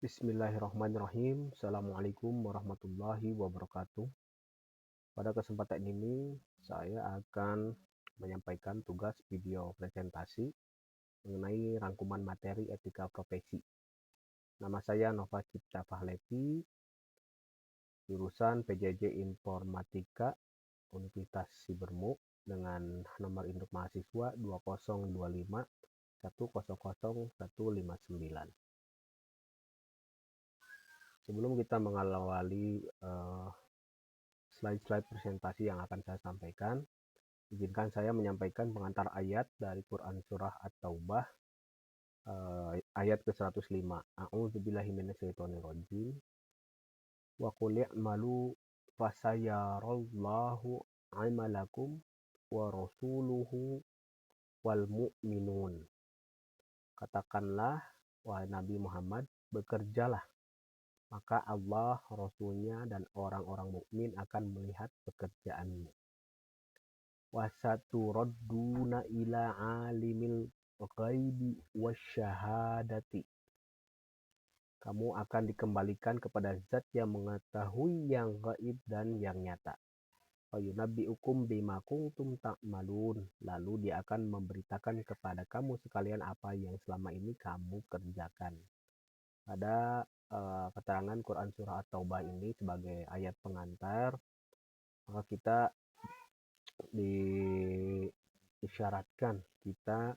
Bismillahirrahmanirrahim. Assalamualaikum warahmatullahi wabarakatuh. Pada kesempatan ini, saya akan menyampaikan tugas video presentasi mengenai rangkuman materi etika profesi. Nama saya Nova Cipta Fahlevi, jurusan PJJ Informatika Universitas Sibermu dengan nomor induk mahasiswa 2025 1000159. Sebelum kita mengawali slide-slide presentasi yang akan saya sampaikan, izinkan saya menyampaikan pengantar ayat dari Quran Surah At-Taubah ayat ke-105. A'udzubillahi minasyaitonirrajim. Wa qul i'malu fasayarallahu 'amalakum wa rasuluhu wal mu'minun. Katakanlah, wahai Nabi Muhammad, bekerjalah, maka Allah, Rasulnya, dan orang-orang mukmin akan melihat pekerjaanmu. Wasaturadduna ila alimil ghaibi wasyahadati. Kamu akan dikembalikan kepada zat yang mengetahui yang gaib dan yang nyata. Fayunabbi'ukum bima kuntum ta'malun. Lalu dia akan memberitakan kepada kamu sekalian apa yang selama ini kamu kerjakan. Pada keterangan Quran Surah At-Taubah ini sebagai ayat pengantar, maka kita diisyaratkan, kita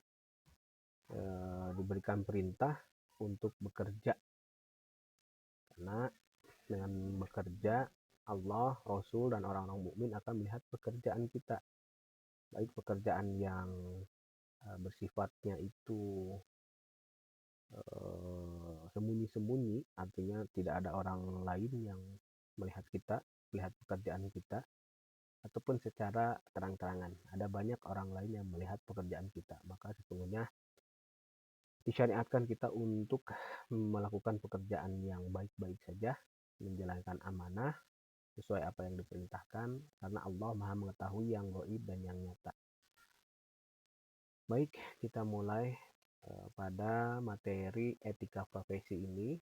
diberikan perintah untuk bekerja, karena dengan bekerja Allah, Rasul, dan orang-orang mukmin akan melihat pekerjaan kita, baik pekerjaan yang bersifatnya itu sembunyi-sembunyi, artinya tidak ada orang lain yang melihat kita, melihat pekerjaan kita, ataupun secara terang-terangan. Ada banyak orang lain yang melihat pekerjaan kita, maka sesungguhnya disyariatkan kita untuk melakukan pekerjaan yang baik-baik saja, menjalankan amanah sesuai apa yang diperintahkan, karena Allah Maha mengetahui yang gaib dan yang nyata. Baik, kita mulai pada materi etika profesi ini.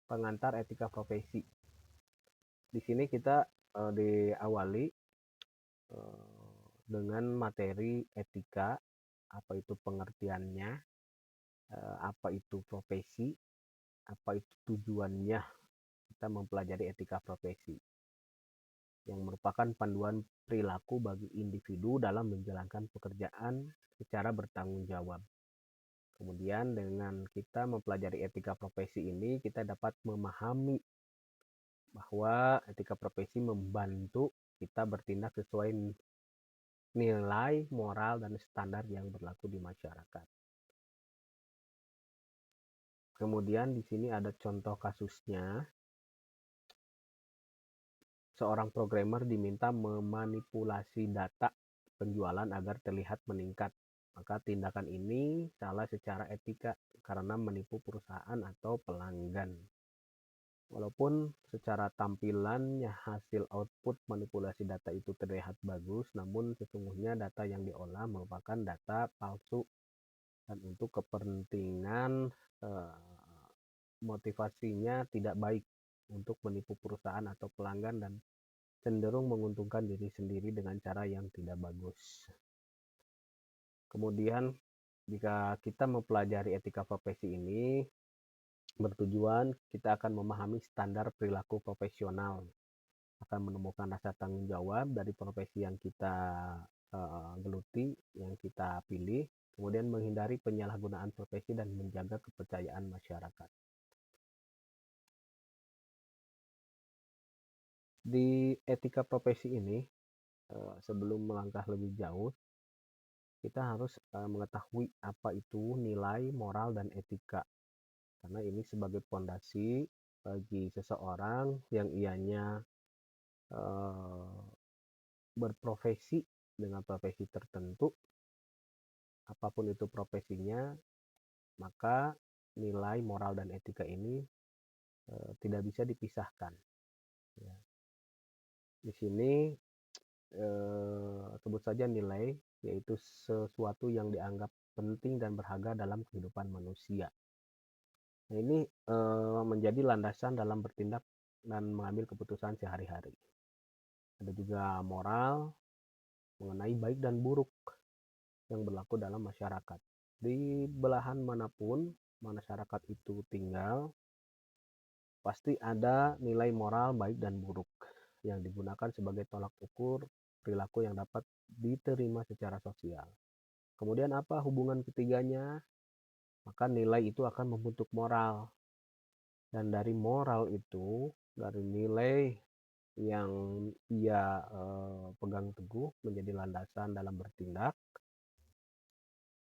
Pengantar etika profesi. Di sini kita diawali dengan materi etika, apa itu pengertiannya, apa itu profesi, apa itu tujuannya kita mempelajari etika profesi, yang merupakan panduan perilaku bagi individu dalam menjalankan pekerjaan secara bertanggung jawab. Kemudian dengan kita mempelajari etika profesi ini, kita dapat memahami bahwa etika profesi membantu kita bertindak sesuai nilai, moral, dan standar yang berlaku di masyarakat. Kemudian di sini ada contoh kasusnya. Seorang programmer diminta memanipulasi data penjualan agar terlihat meningkat. Maka tindakan ini salah secara etika karena menipu perusahaan atau pelanggan. Walaupun secara tampilannya hasil output manipulasi data itu terlihat bagus, namun sesungguhnya data yang diolah merupakan data palsu dan untuk kepentingan motivasinya tidak baik untuk menipu perusahaan atau pelanggan dan cenderung menguntungkan diri sendiri dengan cara yang tidak bagus. Kemudian jika kita mempelajari etika profesi ini, bertujuan kita akan memahami standar perilaku profesional, akan menemukan rasa tanggung jawab dari profesi yang kita geluti, yang kita pilih, kemudian menghindari penyalahgunaan profesi dan menjaga kepercayaan masyarakat. Di etika profesi ini, sebelum melangkah lebih jauh, kita harus mengetahui apa itu nilai, moral, dan etika. Karena ini sebagai fondasi bagi seseorang yang ianya berprofesi dengan profesi tertentu, apapun itu profesinya, maka nilai, moral, dan etika ini tidak bisa dipisahkan. Ya. Di sini sebut saja nilai, yaitu sesuatu yang dianggap penting dan berharga dalam kehidupan manusia. Nah, ini menjadi landasan dalam bertindak dan mengambil keputusan sehari-hari. Ada juga moral mengenai baik dan buruk yang berlaku dalam masyarakat. Di belahan manapun masyarakat itu tinggal, pasti ada nilai moral baik dan buruk yang digunakan sebagai tolak ukur perilaku yang dapat diterima secara sosial. Kemudian apa hubungan ketiganya? Maka nilai itu akan membentuk moral. Dan dari moral itu, dari nilai yang ia pegang teguh menjadi landasan dalam bertindak,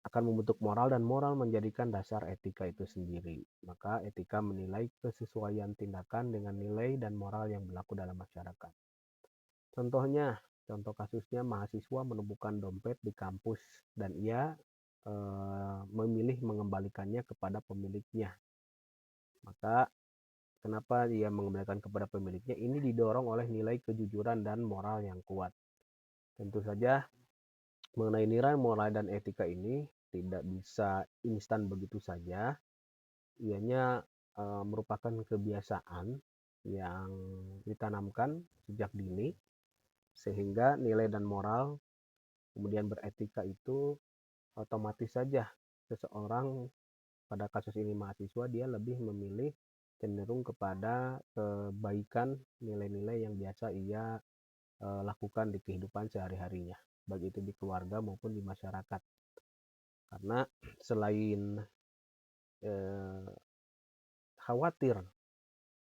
akan membentuk moral dan moral menjadikan dasar etika itu sendiri. Maka etika menilai kesesuaian tindakan dengan nilai dan moral yang berlaku dalam masyarakat. Contohnya, contoh kasusnya mahasiswa menemukan dompet di kampus dan ia memilih mengembalikannya kepada pemiliknya. Maka kenapa dia mengembalikan kepada pemiliknya? Ini didorong oleh nilai kejujuran dan moral yang kuat. Tentu saja mengenai nilai moral dan etika ini tidak bisa instan begitu saja. Ianya merupakan kebiasaan yang ditanamkan sejak dini, sehingga nilai dan moral kemudian beretika itu otomatis saja seseorang, pada kasus ini mahasiswa, dia lebih memilih cenderung kepada kebaikan, nilai-nilai yang biasa ia lakukan di kehidupan sehari-harinya, baik itu di keluarga maupun di masyarakat. Karena selain khawatir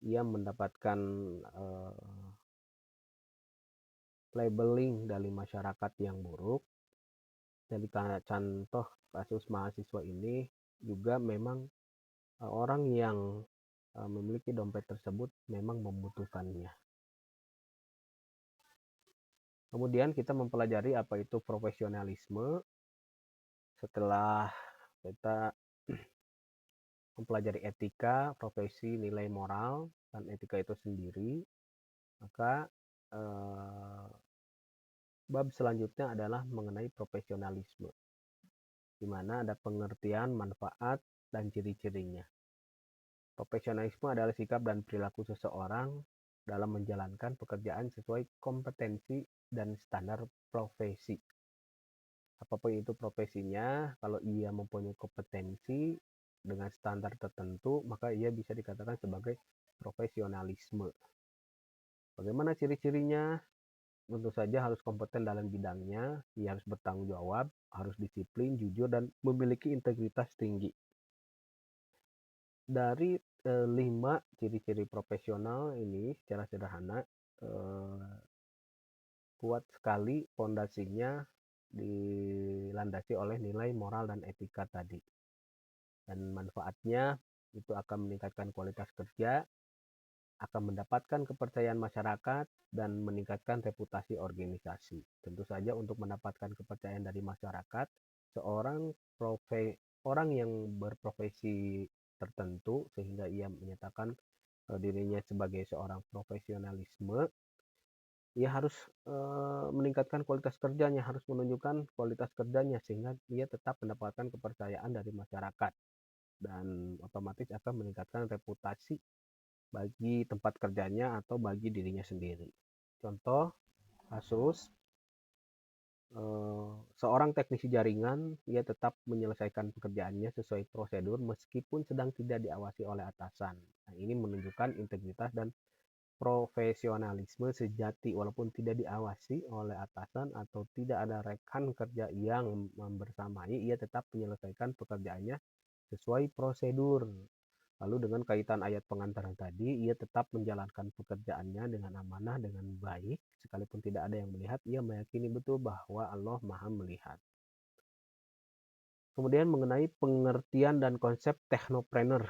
ia mendapatkan labeling dari masyarakat yang buruk, jadi contoh kasus mahasiswa ini juga memang orang yang memiliki dompet tersebut memang membutuhkannya. Kemudian kita mempelajari apa itu profesionalisme. Setelah kita mempelajari etika, profesi, nilai moral, dan etika itu sendiri, maka bab selanjutnya adalah mengenai profesionalisme, di mana ada pengertian, manfaat, dan ciri-cirinya. Profesionalisme adalah sikap dan perilaku seseorang dalam menjalankan pekerjaan sesuai kompetensi dan standar profesi. Apapun itu profesinya, kalau ia mempunyai kompetensi dengan standar tertentu, maka ia bisa dikatakan sebagai profesionalisme. Bagaimana ciri-cirinya? Tentu saja harus kompeten dalam bidangnya, ia harus bertanggung jawab, harus disiplin, jujur, dan memiliki integritas tinggi. Dari 5 ciri-ciri profesional ini secara sederhana, kuat sekali fondasinya dilandasi oleh nilai moral dan etika tadi. Dan manfaatnya itu akan meningkatkan kualitas kerja, akan mendapatkan kepercayaan masyarakat, dan meningkatkan reputasi organisasi. Tentu saja untuk mendapatkan kepercayaan dari masyarakat, orang yang berprofesi tertentu sehingga ia menyatakan dirinya sebagai seorang profesionalisme, ia harus meningkatkan kualitas kerjanya, harus menunjukkan kualitas kerjanya sehingga ia tetap mendapatkan kepercayaan dari masyarakat dan otomatis akan meningkatkan reputasi bagi tempat kerjanya atau bagi dirinya sendiri. Contoh kasus, seorang teknisi jaringan, ia tetap menyelesaikan pekerjaannya sesuai prosedur meskipun sedang tidak diawasi oleh atasan. Nah, ini menunjukkan integritas dan profesionalisme sejati walaupun tidak diawasi oleh atasan atau tidak ada rekan kerja yang membersamai, ia tetap menyelesaikan pekerjaannya sesuai prosedur. Lalu dengan kaitan ayat pengantar tadi, ia tetap menjalankan pekerjaannya dengan amanah, dengan baik, sekalipun tidak ada yang melihat, ia meyakini betul bahwa Allah Maha melihat. Kemudian mengenai pengertian dan konsep teknopreneur.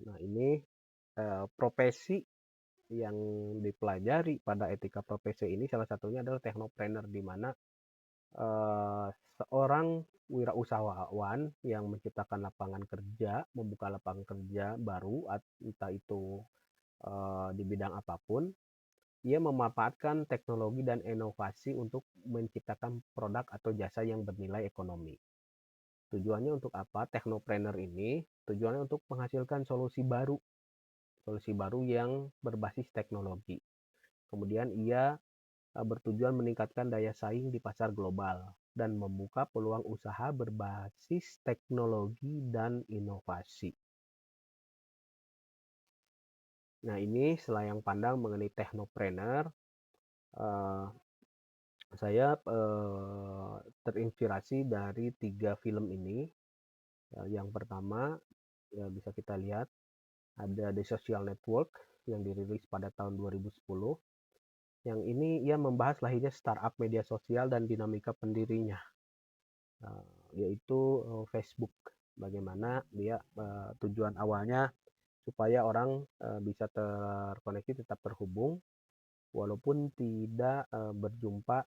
Nah, ini profesi yang dipelajari pada etika profesi ini salah satunya adalah teknopreneur, di mana seorang wirausahawan yang menciptakan lapangan kerja, membuka lapangan kerja baru, entah itu di bidang apapun, ia memanfaatkan teknologi dan inovasi untuk menciptakan produk atau jasa yang bernilai ekonomi. Tujuannya untuk apa? Technopreneur ini tujuannya untuk menghasilkan solusi baru yang berbasis teknologi. Kemudian ia bertujuan meningkatkan daya saing di pasar global dan membuka peluang usaha berbasis teknologi dan inovasi. Nah, ini selayang pandang mengenai Technopreneur. Saya terinspirasi dari 3 film ini. Yang pertama, bisa kita lihat ada The Social Network yang dirilis pada tahun 2010. Yang ini ia membahas lahirnya startup media sosial dan dinamika pendirinya, yaitu Facebook. Bagaimana dia tujuan awalnya supaya orang bisa terkoneksi, tetap terhubung, walaupun tidak berjumpa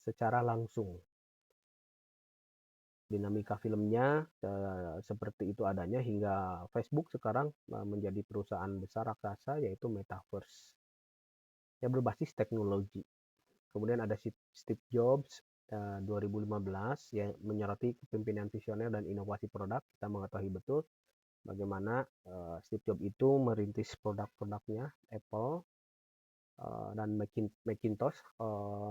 secara langsung. Dinamika filmnya seperti itu adanya hingga Facebook sekarang menjadi perusahaan besar raksasa, yaitu Metaverse yang berbasis teknologi. Kemudian ada Steve Jobs 2015 yang menyoroti kepemimpinan visioner dan inovasi produk. Kita mengetahui betul bagaimana Steve Jobs itu merintis produk-produknya Apple dan Macintosh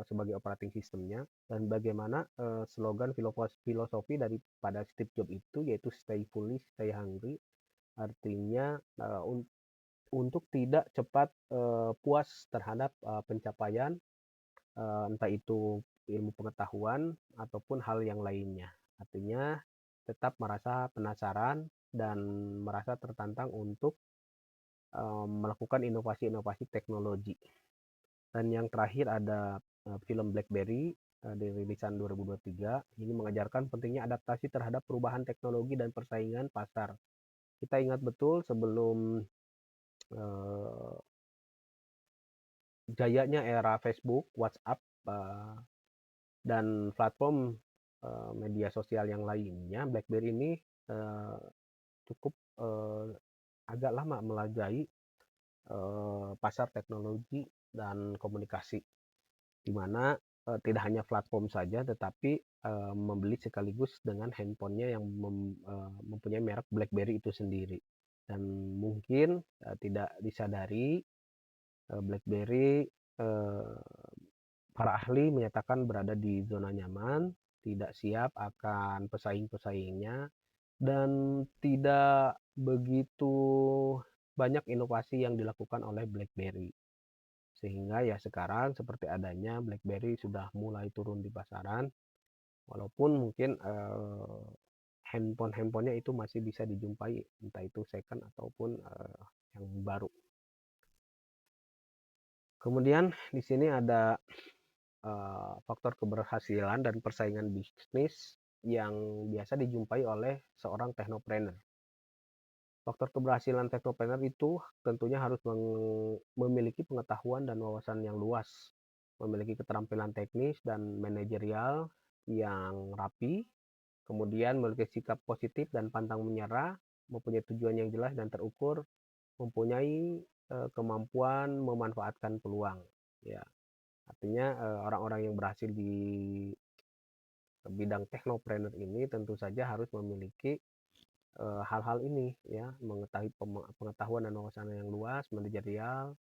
sebagai operating sistemnya, dan bagaimana slogan filosofi daripada Steve Jobs itu yaitu stay foolish, stay hungry, artinya untuk tidak cepat puas terhadap pencapaian entah itu ilmu pengetahuan ataupun hal yang lainnya. Artinya tetap merasa penasaran dan merasa tertantang untuk melakukan inovasi-inovasi teknologi. Dan yang terakhir ada film BlackBerry di rilisan 2023. Ini mengajarkan pentingnya adaptasi terhadap perubahan teknologi dan persaingan pasar. Kita ingat betul sebelum jayanya era Facebook, WhatsApp, dan platform media sosial yang lainnya, BlackBerry ini cukup agak lama melajai pasar teknologi dan komunikasi, di mana tidak hanya platform saja, tetapi membeli sekaligus dengan handphonenya yang mempunyai merek BlackBerry itu sendiri. Dan mungkin tidak disadari BlackBerry, para ahli menyatakan berada di zona nyaman, tidak siap akan pesaing-pesaingnya, dan tidak begitu banyak inovasi yang dilakukan oleh BlackBerry. Sehingga ya sekarang seperti adanya BlackBerry sudah mulai turun di pasaran, walaupun mungkin handphonenya itu masih bisa dijumpai, entah itu second ataupun yang baru. Kemudian di sini ada faktor keberhasilan dan persaingan bisnis yang biasa dijumpai oleh seorang technopreneur. Faktor keberhasilan technopreneur itu tentunya harus memiliki pengetahuan dan wawasan yang luas, memiliki keterampilan teknis dan manajerial yang rapi, kemudian memiliki sikap positif dan pantang menyerah, mempunyai tujuan yang jelas dan terukur, mempunyai kemampuan memanfaatkan peluang. Ya, artinya orang-orang yang berhasil di bidang technopreneur ini tentu saja harus memiliki hal-hal ini, ya, mengetahui pengetahuan dan wawasan yang luas, manajerial,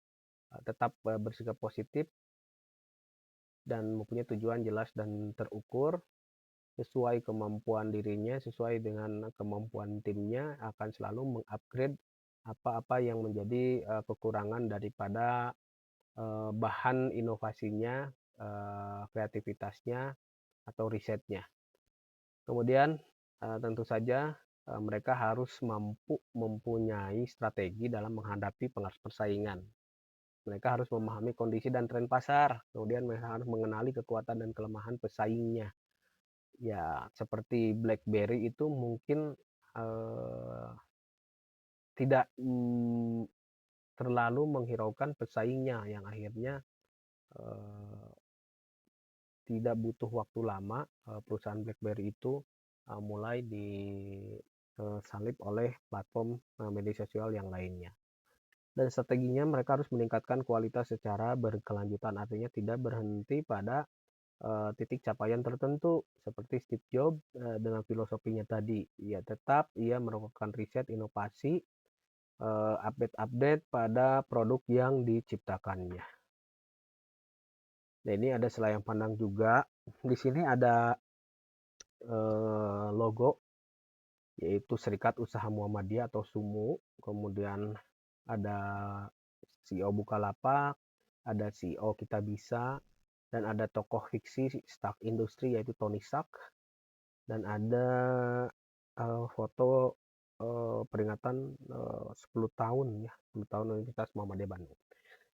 tetap bersikap positif dan mempunyai tujuan jelas dan terukur sesuai kemampuan dirinya, sesuai dengan kemampuan timnya, akan selalu mengupgrade apa-apa yang menjadi kekurangan daripada bahan inovasinya, kreativitasnya atau risetnya. Kemudian tentu saja mereka harus mampu mempunyai strategi dalam menghadapi persaingan. Mereka harus memahami kondisi dan tren pasar. Kemudian mereka harus mengenali kekuatan dan kelemahan pesaingnya. Ya, seperti BlackBerry itu mungkin tidak terlalu menghiraukan pesaingnya, yang akhirnya tidak butuh waktu lama perusahaan BlackBerry itu mulai disalip oleh platform media sosial yang lainnya. Dan strateginya mereka harus meningkatkan kualitas secara berkelanjutan, artinya tidak berhenti pada titik capaian tertentu seperti Steve Jobs dengan filosofinya tadi. Ya tetap ia melakukan riset inovasi, update-update pada produk yang diciptakannya. Nah, ini ada selayang pandang juga. Di sini ada logo yaitu Serikat Usaha Muhammadiyah atau SUMU. Kemudian ada CEO Bukalapak, ada CEO Kita Bisa, dan ada tokoh fiksi Stark Industry yaitu Tony Stark, dan ada foto peringatan 10 tahun ya, 10 tahun Universitas Muhammadiyah Bandung.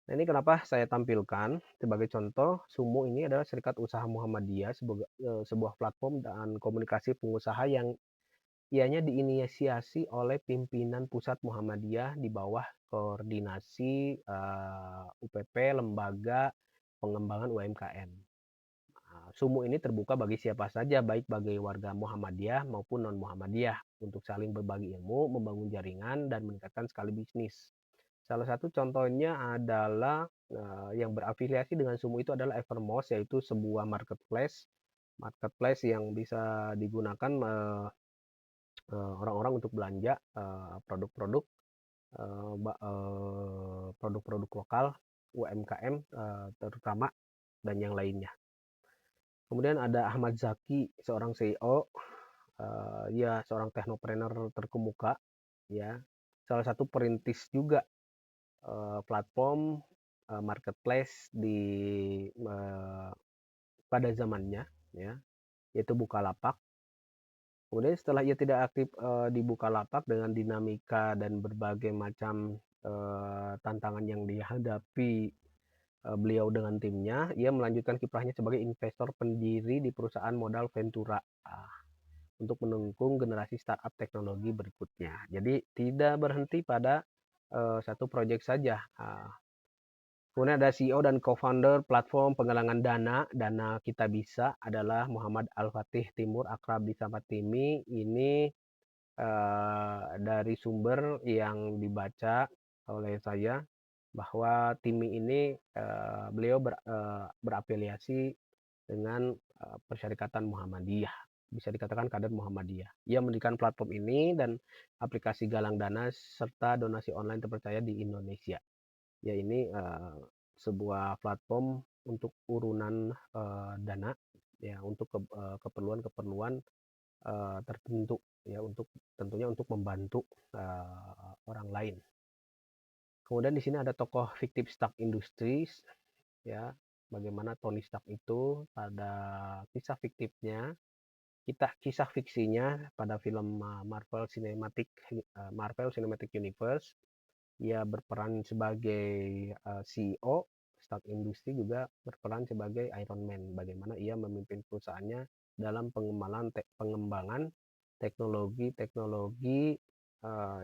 Nah, ini kenapa saya tampilkan sebagai contoh. SUMU ini adalah Serikat Usaha Muhammadiyah, sebuah platform dan komunikasi pengusaha yang ianya diinisiasi oleh pimpinan pusat Muhammadiyah di bawah koordinasi UPP, Lembaga Pengembangan UMKM. SUMU ini terbuka bagi siapa saja, baik bagi warga Muhammadiyah maupun non-Muhammadiyah, untuk saling berbagi ilmu, membangun jaringan, dan meningkatkan skala bisnis. Salah satu contohnya adalah yang berafiliasi dengan SUMU itu adalah Evermost, yaitu sebuah marketplace yang bisa digunakan orang-orang untuk belanja produk-produk produk-produk lokal UMKM terutama dan yang lainnya. Kemudian ada Ahmad Zaki, seorang CEO, ya seorang teknopreneur terkemuka, ya salah satu perintis juga platform marketplace pada zamannya, ya, yaitu Bukalapak. Kemudian setelah ia tidak aktif di Bukalapak dengan dinamika dan berbagai macam tantangan yang dihadapi beliau dengan timnya, ia melanjutkan kiprahnya sebagai investor pendiri di perusahaan modal Ventura untuk mendukung generasi startup teknologi berikutnya. Jadi tidak berhenti pada satu proyek saja. Kemudian ada CEO dan co-founder platform penggalangan Dana Kita Bisa adalah Muhammad Al-Fatih Timur, akrab disapa Timi. Ini dari sumber yang dibaca oleh saya bahwa Timi ini beliau berafiliasi dengan Persyarikatan Muhammadiyah, bisa dikatakan kader Muhammadiyah. Ia mendirikan platform ini dan aplikasi galang dana serta donasi online terpercaya di Indonesia. Ya, ini sebuah platform untuk urunan dana, ya, untuk keperluan-keperluan tertentu, ya, untuk tentunya untuk membantu orang lain. Kemudian di sini ada tokoh fiktif Stark Industries, ya, bagaimana Tony Stark itu pada kisah fiktifnya, kisah fiksinya pada film Marvel Cinematic Universe. Ia berperan sebagai CEO. Stark Industries juga berperan sebagai Iron Man, bagaimana ia memimpin perusahaannya dalam pengembangan teknologi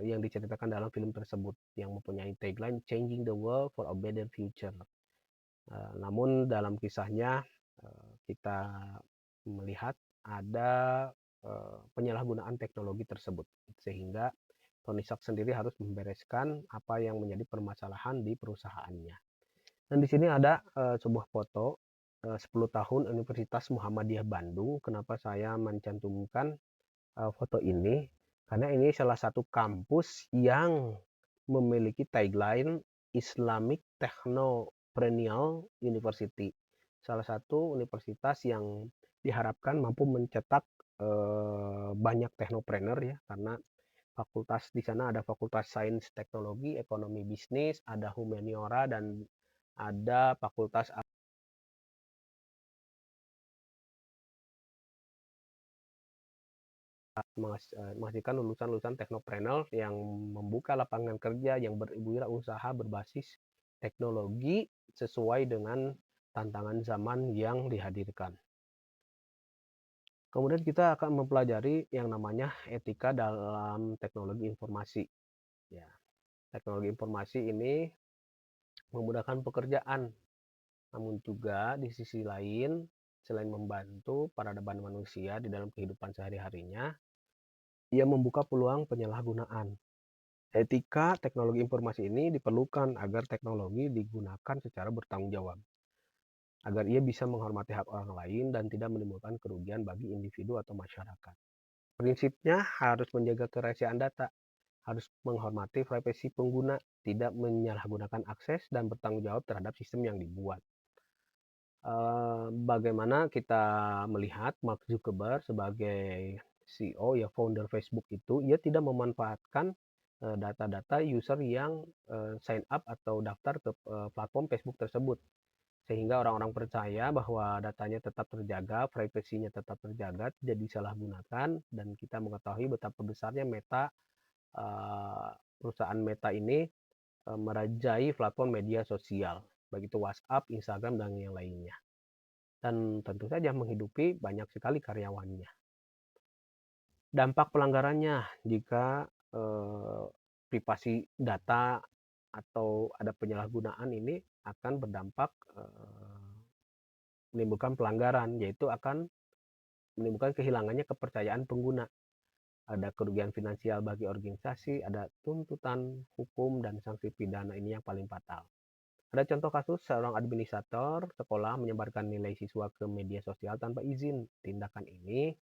yang diceritakan dalam film tersebut, yang mempunyai tagline Changing the World for a Better Future. Namun dalam kisahnya kita melihat ada penyalahgunaan teknologi tersebut, sehingga Tony Stark sendiri harus membereskan apa yang menjadi permasalahan di perusahaannya. Dan di sini ada sebuah foto 10 tahun Universitas Muhammadiyah Bandung. Kenapa saya mencantumkan foto ini? Karena ini salah satu kampus yang memiliki tagline Islamic Technopreneurial University. Salah satu universitas yang diharapkan mampu mencetak banyak teknopreneur, ya, karena fakultas di sana ada fakultas sains teknologi, ekonomi bisnis, ada humaniora, dan ada fakultas menghasilkan lulusan-lulusan teknopreneur yang membuka lapangan kerja yang berwirausaha berbasis teknologi sesuai dengan tantangan zaman yang dihadirkan. Kemudian kita akan mempelajari yang namanya etika dalam teknologi informasi. Ya, teknologi informasi ini memudahkan pekerjaan, namun juga di sisi lain, selain membantu peradaban manusia di dalam kehidupan sehari-harinya, ia membuka peluang penyalahgunaan. Etika teknologi informasi ini diperlukan agar teknologi digunakan secara bertanggung jawab. agar ia bisa menghormati hak orang lain dan tidak menimbulkan kerugian bagi individu atau masyarakat. Prinsipnya harus menjaga kerahasiaan data, harus menghormati privasi pengguna, tidak menyalahgunakan akses, dan bertanggung jawab terhadap sistem yang dibuat. Bagaimana kita melihat Mark Zuckerberg sebagai CEO ya founder Facebook itu, ia tidak memanfaatkan data-data user yang sign up atau daftar ke platform Facebook tersebut, sehingga orang-orang percaya bahwa datanya tetap terjaga, privasinya tetap terjaga, tidak disalahgunakan, dan kita mengetahui betapa besarnya perusahaan Meta ini merajai platform media sosial, baik itu WhatsApp, Instagram, dan yang lainnya. Dan tentu saja menghidupi banyak sekali karyawannya. Dampak pelanggarannya jika privasi data atau ada penyalahgunaan ini akan berdampak menimbulkan pelanggaran, yaitu akan menimbulkan kehilangannya kepercayaan pengguna. Ada kerugian finansial bagi organisasi, ada tuntutan hukum, dan sanksi pidana ini yang paling fatal. Ada contoh kasus seorang administrator sekolah menyebarkan nilai siswa ke media sosial tanpa izin. Tindakan ini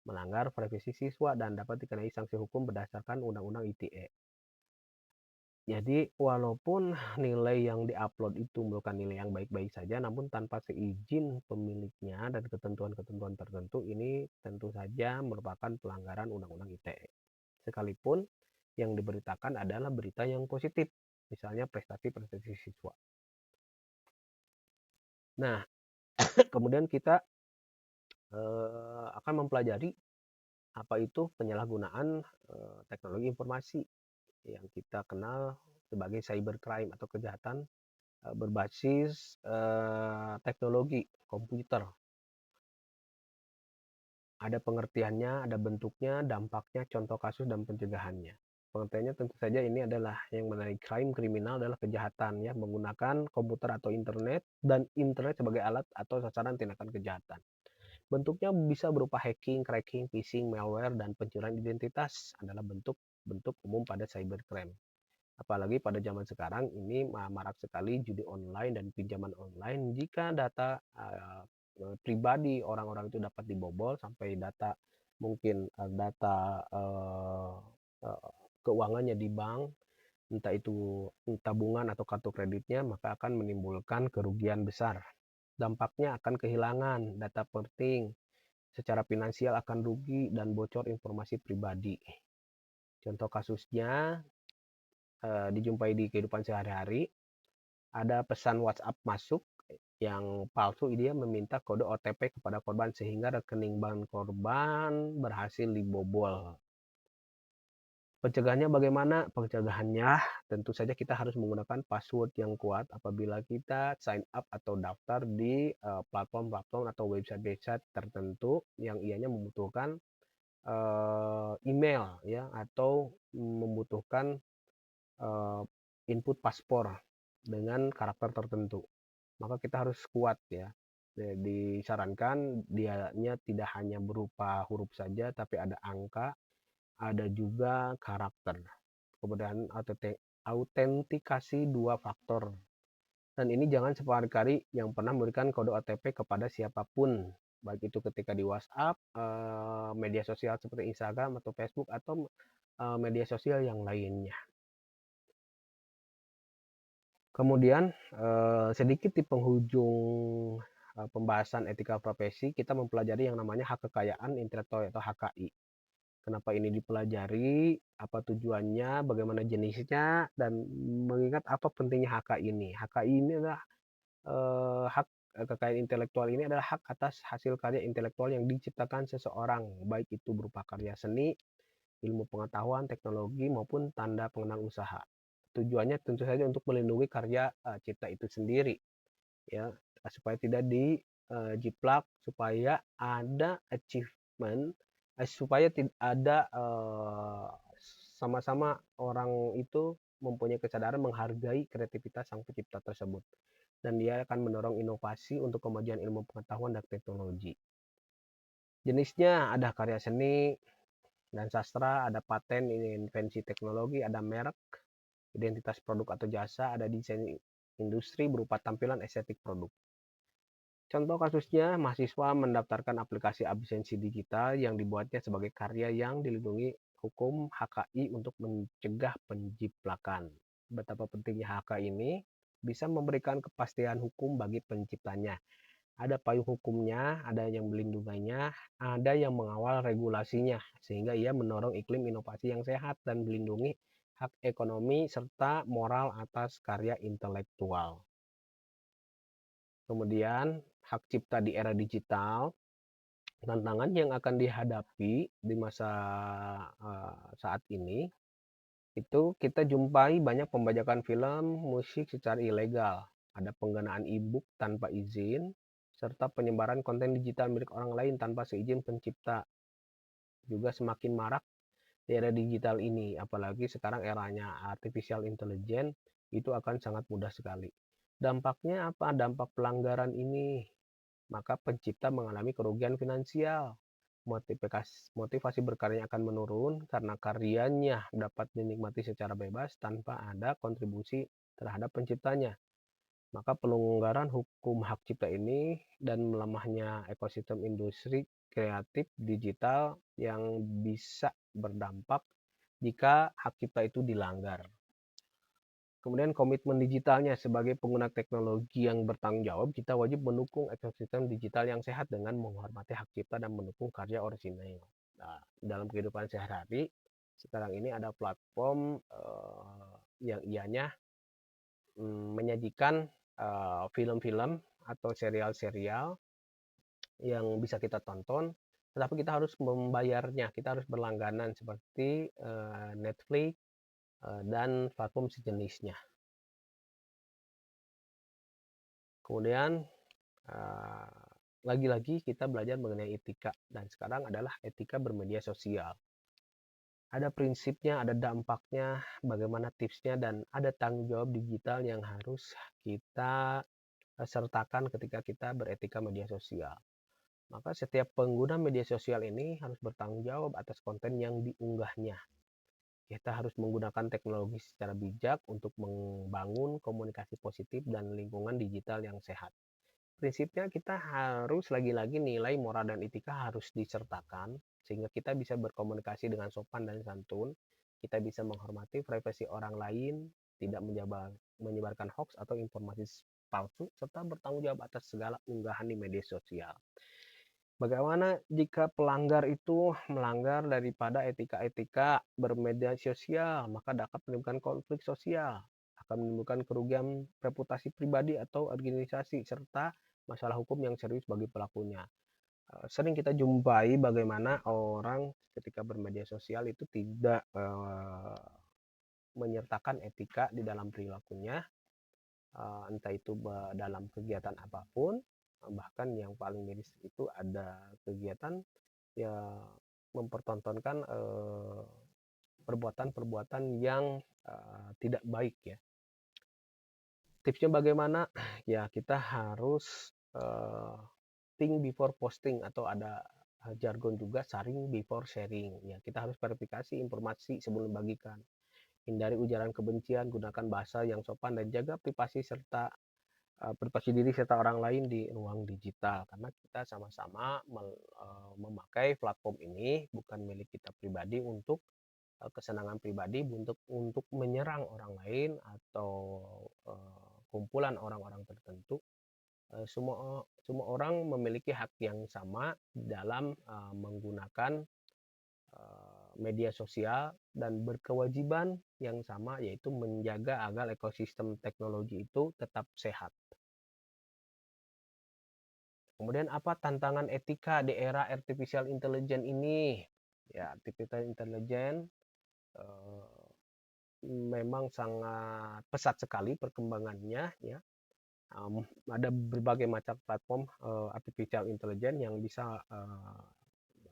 melanggar privasi siswa dan dapat dikenai sanksi hukum berdasarkan Undang-Undang ITE. Jadi walaupun nilai yang diupload itu merupakan nilai yang baik-baik saja, namun tanpa seizin pemiliknya dan ketentuan-ketentuan tertentu, ini tentu saja merupakan pelanggaran Undang-Undang ITE. Sekalipun yang diberitakan adalah berita yang positif, misalnya prestasi-prestasi siswa. Nah, kemudian kita akan mempelajari apa itu penyalahgunaan teknologi informasi yang kita kenal sebagai cybercrime atau kejahatan berbasis teknologi komputer. Ada pengertiannya, ada bentuknya, dampaknya, contoh kasus, dan pencegahannya. Pengertiannya tentu saja ini adalah yang mengenai crime, kriminal adalah kejahatan ya, menggunakan komputer atau internet dan internet sebagai alat atau sasaran tindakan kejahatan. Bentuknya bisa berupa hacking, cracking, phishing, malware, dan pencurian identitas adalah bentuk-bentuk umum pada cybercrime. Apalagi pada zaman sekarang ini marak sekali judi online dan pinjaman online. Jika data pribadi orang-orang itu dapat dibobol sampai data mungkin data keuangannya di bank, entah itu tabungan atau kartu kreditnya, maka akan menimbulkan kerugian besar. Dampaknya akan kehilangan data penting, secara finansial akan rugi dan bocor informasi pribadi. Contoh kasusnya dijumpai di kehidupan sehari-hari. Ada pesan WhatsApp masuk yang palsu, dia meminta kode OTP kepada korban sehingga rekening bank korban berhasil dibobol. Pencegahannya bagaimana? Pencegahannya tentu saja kita harus menggunakan password yang kuat apabila kita sign up atau daftar di platform-platform atau website-website tertentu yang ianya membutuhkan email ya, atau membutuhkan input paspor dengan karakter tertentu. Maka kita harus kuat ya. Disarankan dianya tidak hanya berupa huruf saja, tapi ada angka, ada juga karakter. Kemudian autentikasi 2 faktor. Dan ini jangan sekali yang pernah memberikan kode OTP kepada siapapun, baik itu ketika di WhatsApp, media sosial seperti Instagram atau Facebook, atau media sosial yang lainnya. Kemudian sedikit di penghujung pembahasan etika profesi, kita mempelajari yang namanya hak kekayaan intelektual atau HKI. Kenapa ini dipelajari, apa tujuannya, bagaimana jenisnya, dan mengingat apa pentingnya HKI ini. HKI ini adalah hak kekayaan intelektual ini adalah hak atas hasil karya intelektual yang diciptakan seseorang, baik itu berupa karya seni, ilmu pengetahuan, teknologi, maupun tanda pengenal usaha. Tujuannya tentu saja untuk melindungi karya cipta itu sendiri, ya, supaya tidak dijiplak, supaya ada achievement, supaya tidak ada sama-sama orang itu mempunyai kesadaran menghargai kreativitas sang pencipta tersebut, dan dia akan mendorong inovasi untuk kemajuan ilmu pengetahuan dan teknologi. Jenisnya ada karya seni dan sastra, ada paten, invensi teknologi, ada merek, identitas produk atau jasa, ada desain industri berupa tampilan estetik produk. Contoh kasusnya, mahasiswa mendaftarkan aplikasi absensi digital yang dibuatnya sebagai karya yang dilindungi hukum HKI untuk mencegah penjiplakan. Betapa pentingnya HK ini bisa memberikan kepastian hukum bagi penciptanya. Ada payung hukumnya, ada yang melindunginya, ada yang mengawal regulasinya, sehingga ia mendorong iklim inovasi yang sehat dan melindungi hak ekonomi serta moral atas karya intelektual. Kemudian, hak cipta di era digital, tantangan yang akan dihadapi di masa saat ini, itu kita jumpai banyak pembajakan film, musik secara ilegal, ada penggunaan e-book tanpa izin, serta penyebaran konten digital milik orang lain tanpa seizin pencipta. Juga semakin marak di era digital ini, apalagi sekarang eranya artificial intelligence, itu akan sangat mudah sekali. Dampaknya apa? Dampak pelanggaran ini, maka pencipta mengalami kerugian finansial. Motivasi berkarya akan menurun karena karyanya dapat dinikmati secara bebas tanpa ada kontribusi terhadap penciptanya. Maka pelonggaran hukum hak cipta ini dan melemahnya ekosistem industri kreatif digital yang bisa berdampak jika hak cipta itu dilanggar. Kemudian komitmen digitalnya, sebagai pengguna teknologi yang bertanggung jawab, kita wajib mendukung ekosistem digital yang sehat dengan menghormati hak cipta dan mendukung karya orisinil. Nah, dalam kehidupan sehari-hari, sekarang ini ada platform yang ianya menyajikan film-film atau serial-serial yang bisa kita tonton, tetapi kita harus membayarnya, kita harus berlangganan seperti Netflix dan platform sejenisnya. Kemudian lagi-lagi kita belajar mengenai etika, dan sekarang adalah etika bermedia sosial. Ada prinsipnya, ada dampaknya, bagaimana tipsnya, dan ada tanggung jawab digital yang harus kita sertakan ketika kita beretika media sosial. Maka setiap pengguna media sosial ini harus bertanggung jawab atas konten yang diunggahnya. Kita harus menggunakan teknologi secara bijak untuk membangun komunikasi positif dan lingkungan digital yang sehat. Prinsipnya kita harus lagi-lagi nilai moral dan etika harus disertakan sehingga kita bisa berkomunikasi dengan sopan dan santun, kita bisa menghormati privasi orang lain, tidak menyebarkan hoax atau informasi palsu, serta bertanggung jawab atas segala unggahan di media sosial. Bagaimana jika pelanggar itu melanggar daripada etika-etika bermedia sosial, maka dapat menimbulkan konflik sosial, akan menimbulkan kerugian reputasi pribadi atau organisasi, serta masalah hukum yang serius bagi pelakunya. Sering kita jumpai bagaimana orang ketika bermedia sosial itu tidak menyertakan etika di dalam perilakunya, entah itu dalam kegiatan apapun, bahkan yang paling miris itu ada kegiatan ya mempertontonkan perbuatan-perbuatan yang tidak baik ya. Tipsnya bagaimana? Ya kita harus think before posting, atau ada jargon juga sharing before sharing. Ya kita harus verifikasi informasi sebelum bagikan. Hindari ujaran kebencian, gunakan bahasa yang sopan, dan jaga privasi serta privasi diri serta orang lain di ruang digital, karena kita sama-sama memakai platform ini bukan milik kita pribadi untuk kesenangan pribadi, untuk menyerang orang lain atau kumpulan orang-orang tertentu. Semua orang memiliki hak yang sama dalam menggunakan media sosial dan berkewajiban yang sama, yaitu menjaga agar ekosistem teknologi itu tetap sehat. Kemudian apa tantangan etika di era artificial intelligence ini? Ya, artificial intelligence memang sangat pesat sekali perkembangannya ya. Ada berbagai macam platform artificial intelligence yang bisa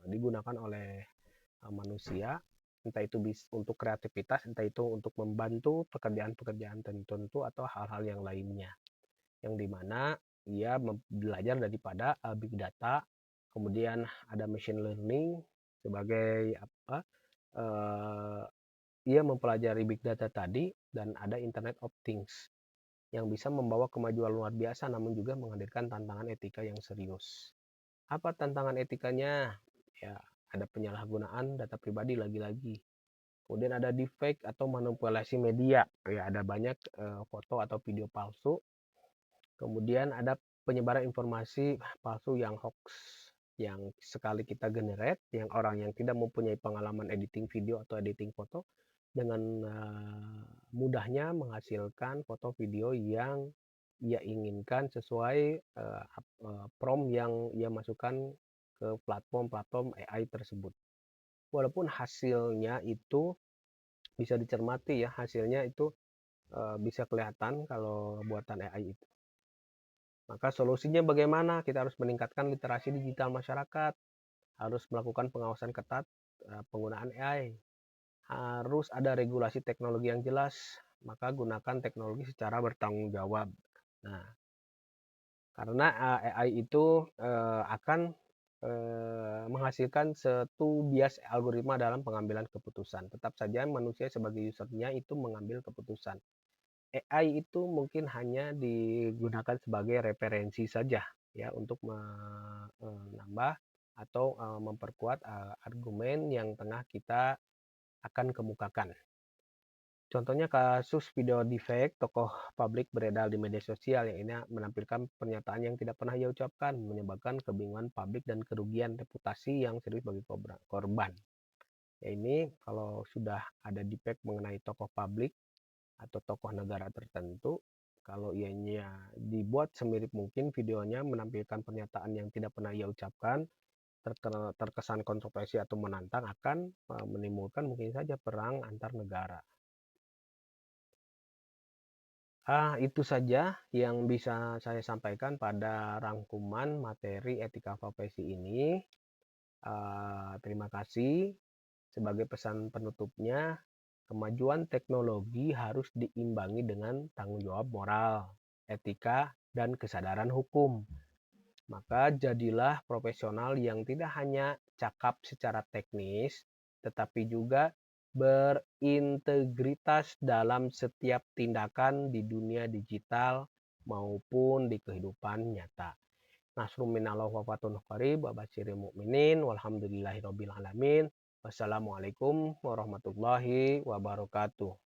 digunakan oleh manusia, entah itu untuk kreativitas, entah itu untuk membantu pekerjaan-pekerjaan tertentu atau hal-hal yang lainnya, yang dimana ia belajar daripada big data. Kemudian ada machine learning sebagai apa, ia mempelajari big data tadi, dan ada internet of things. yang bisa membawa kemajuan luar biasa namun juga menghadirkan tantangan etika yang serius. Apa tantangan etikanya? Ya, ada penyalahgunaan data pribadi lagi-lagi. Kemudian ada deepfake atau manipulasi media. Ya, ada banyak foto atau video palsu. Kemudian ada penyebaran informasi palsu yang hoax, yang sekali kita generate, yang orang yang tidak mempunyai pengalaman editing video atau editing foto dengan mudahnya menghasilkan foto video yang ia inginkan sesuai prompt yang ia masukkan ke platform-platform AI tersebut. Walaupun hasilnya itu bisa dicermati ya, hasilnya itu bisa kelihatan kalau buatan AI itu. Maka solusinya bagaimana? Kita harus meningkatkan literasi digital masyarakat, harus melakukan pengawasan ketat penggunaan AI, harus ada regulasi teknologi yang jelas, maka gunakan teknologi secara bertanggung jawab. Nah, karena AI itu akan menghasilkan satu bias algoritma dalam pengambilan keputusan. Tetap saja manusia sebagai usernya itu mengambil keputusan. AI itu mungkin hanya digunakan sebagai referensi saja ya untuk menambah atau memperkuat argumen yang tengah kita akan kemukakan. Contohnya kasus video deepfake tokoh publik beredar di media sosial yang ini menampilkan pernyataan yang tidak pernah ia ucapkan, menyebabkan kebingungan publik dan kerugian reputasi yang serius bagi korban. Ya ini kalau sudah ada deepfake mengenai tokoh publik atau tokoh negara tertentu, kalau ianya dibuat semirip mungkin videonya menampilkan pernyataan yang tidak pernah ia ucapkan, terkesan kontroversi atau menantang akan menimbulkan mungkin saja perang antar negara. Itu saja yang bisa saya sampaikan pada rangkuman materi etika profesi ini. Terima kasih. Sebagai pesan penutupnya, kemajuan teknologi harus diimbangi dengan tanggung jawab moral, etika, dan kesadaran hukum. Maka jadilah profesional yang tidak hanya cakap secara teknis, tetapi juga berintegritas dalam setiap tindakan di dunia digital maupun di kehidupan nyata. Nasrun minallah wa fatun qarib wa basyiril mu'minin walhamdulillahirabbil alamin. Wassalamualaikum warahmatullahi wabarakatuh.